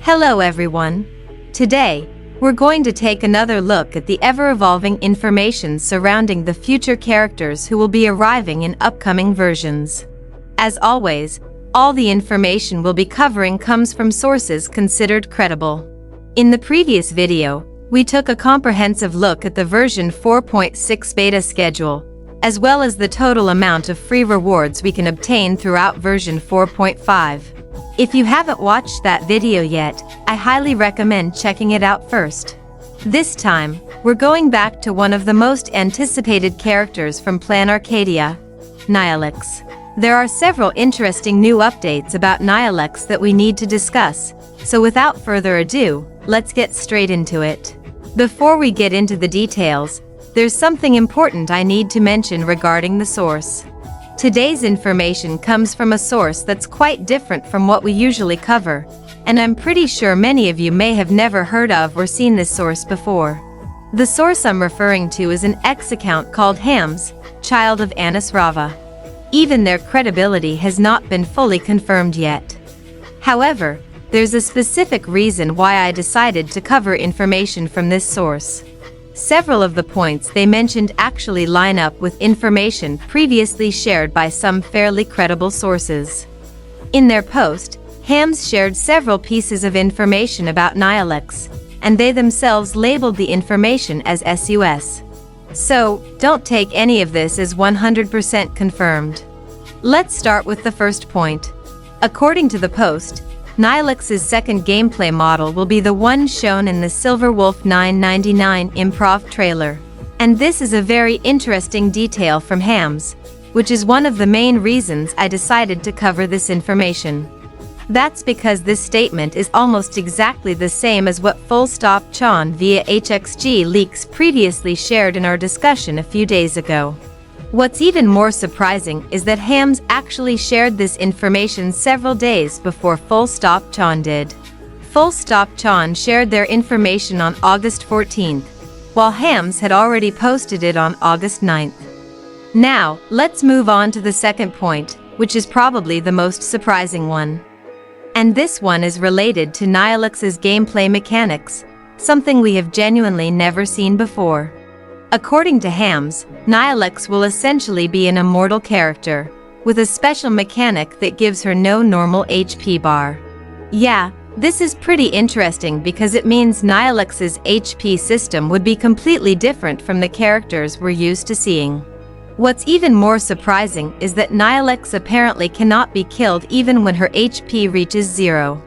Hello everyone. Today, we're going to take another look at the ever-evolving information surrounding the future characters who will be arriving in upcoming versions. As always, all the information we'll be covering comes from sources considered credible. In the previous video, we took a comprehensive look at the version 4.6 beta schedule, as well as the total amount of free rewards we can obtain throughout version 4.5. If you haven't watched that video yet, I highly recommend checking it out first. This time, we're going back to one of the most anticipated characters from Plan Arcadia, Nihilux. There are several interesting new updates about Nihilux that we need to discuss, so without further ado, let's get straight into it. Before we get into the details, there's something important I need to mention regarding the source. Today's information comes from a source that's quite different from what we usually cover, and I'm pretty sure many of you may have never heard of or seen this source before. The source I'm referring to is an X account called Hams, Child of Anis Rava. Even their credibility has not been fully confirmed yet. However, there's a specific reason why I decided to cover information from this source. Several of the points they mentioned actually line up with information previously shared by some fairly credible sources. In their post, Hams shared several pieces of information about Nihilux, and they themselves labeled the information as SUS. So, don't take any of this as 100% confirmed. Let's start with the first point. According to the post, Nihilux's second gameplay model will be the one shown in the Silver Wolf 999 improv trailer. And this is a very interesting detail from Hams, which is one of the main reasons I decided to cover this information. That's because this statement is almost exactly the same as what Full Stop Chan via HXG leaks previously shared in our discussion a few days ago. What's even more surprising is that Hams actually shared this information several days before Full Stop Chan did. Full Stop Chan shared their information on August 14th, while Hams had already posted it on August 9th. Now, let's move on to the second point, which is probably the most surprising one. And this one is related to Nihilux's gameplay mechanics, something we have genuinely never seen before. According to Hams, Nihilux will essentially be an immortal character, with a special mechanic that gives her no normal HP bar. Yeah, this is pretty interesting because it means Nihilux's HP system would be completely different from the characters we're used to seeing. What's even more surprising is that Nihilux apparently cannot be killed even when her HP reaches 0.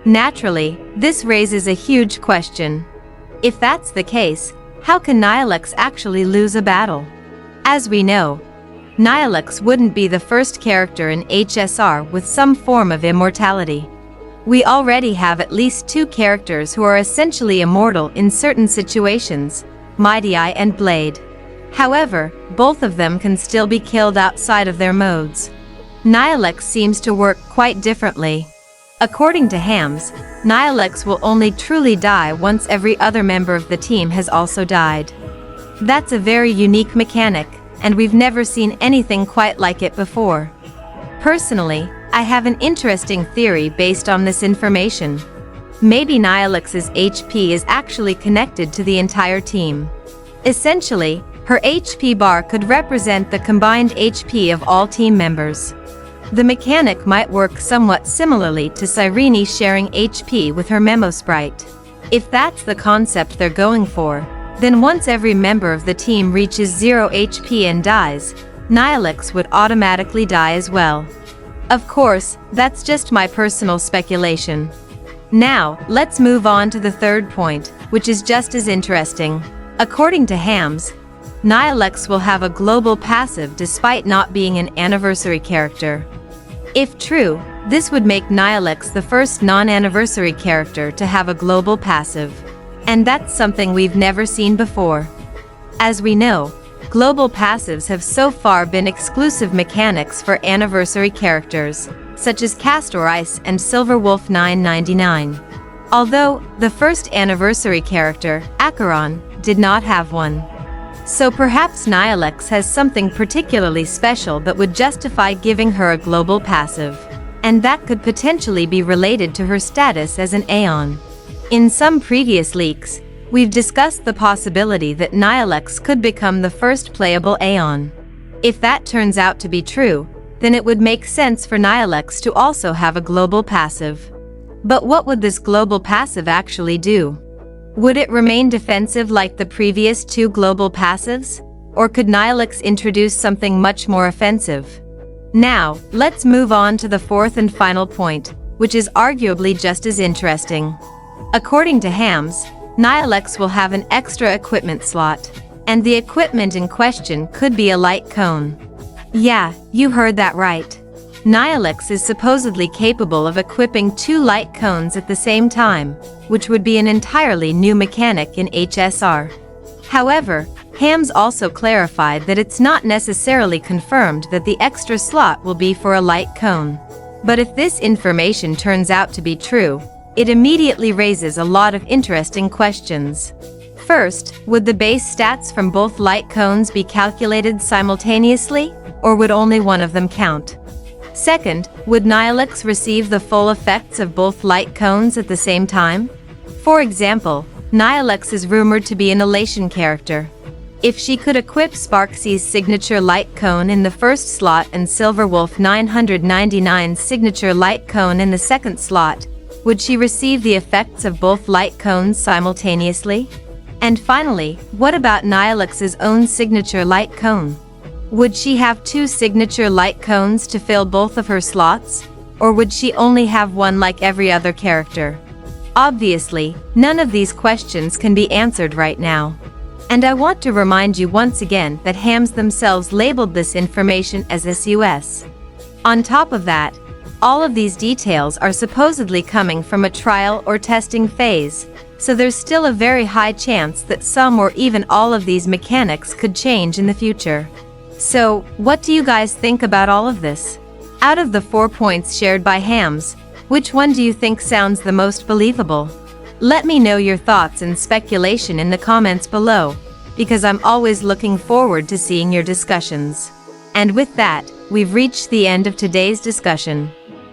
Naturally, this raises a huge question. If that's the case, how can Nihilux actually lose a battle? As we know, Nihilux wouldn't be the first character in HSR with some form of immortality. We already have at least two characters who are essentially immortal in certain situations, Mighty Eye and Blade. However, both of them can still be killed outside of their modes. Nihilux seems to work quite differently. According to Hams, Nihilux will only truly die once every other member of the team has also died. That's a very unique mechanic, and we've never seen anything quite like it before. Personally, I have an interesting theory based on this information. Maybe Nihilux's HP is actually connected to the entire team. Essentially, her HP bar could represent the combined HP of all team members. The mechanic might work somewhat similarly to Cyrene sharing HP with her memo sprite. If that's the concept they're going for, then once every member of the team reaches 0 HP and dies, Nihilux would automatically die as well. Of course, that's just my personal speculation. Now, let's move on to the third point, which is just as interesting. According to Hams, Nihilux will have a global passive despite not being an anniversary character. If true, this would make Nihilux the first non-anniversary character to have a global passive. And that's something we've never seen before. As we know, global passives have so far been exclusive mechanics for anniversary characters, such as Castor Ice and Silver Wolf 999. Although, the first anniversary character, Acheron, did not have one. So perhaps Nihilux has something particularly special that would justify giving her a global passive. and that could potentially be related to her status as an Aeon. In some previous leaks, we've discussed the possibility that Nihilux could become the first playable Aeon. If that turns out to be true, then it would make sense for Nihilux to also have a global passive. But what would this global passive actually do? Would it remain defensive like the previous two global passives? Or could Nihilux introduce something much more offensive? Now, let's move on to the fourth and final point, which is arguably just as interesting. According to Hams, Nihilux will have an extra equipment slot, and the equipment in question could be a light cone. Yeah, you heard that right. Nihilux is supposedly capable of equipping 2 light cones at the same time, which would be an entirely new mechanic in HSR. However, Hams also clarified that it's not necessarily confirmed that the extra slot will be for a light cone. But if this information turns out to be true, it immediately raises a lot of interesting questions. First, would the base stats from both light cones be calculated simultaneously, or would only one of them count? Second, would Nihilux receive the full effects of both light cones at the same time? For example, Nihilux is rumored to be an elation character. If she could equip Sparksy's signature light cone in the first slot and Silverwolf 999's signature light cone in the second slot, would she receive the effects of both light cones simultaneously? And finally, what about Nihilux's own signature light cone? Would she have 2 signature light cones to fill both of her slots, or would she only have one like every other character? Obviously, none of these questions can be answered right now. And I want to remind you once again that Hams themselves labeled this information as SUS. On top of that, all of these details are supposedly coming from a trial or testing phase, so there's still a very high chance that some or even all of these mechanics could change in the future. So, what do you guys think about all of this? Out of the 4 points shared by Hams, which one do you think sounds the most believable? Let me know your thoughts and speculation in the comments below, because I'm always looking forward to seeing your discussions. And with that, we've reached the end of today's discussion.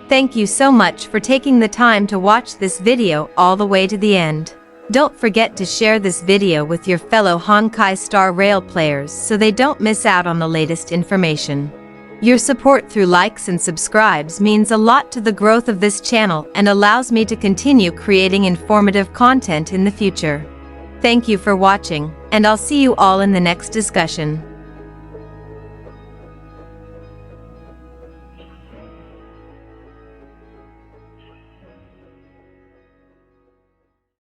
Thank you so much for taking the time to watch this video all the way to the end. Don't forget to share this video with your fellow Honkai Star Rail players so they don't miss out on the latest information. Your support through likes and subscribes means a lot to the growth of this channel and allows me to continue creating informative content in the future. Thank you for watching, and I'll see you all in the next discussion.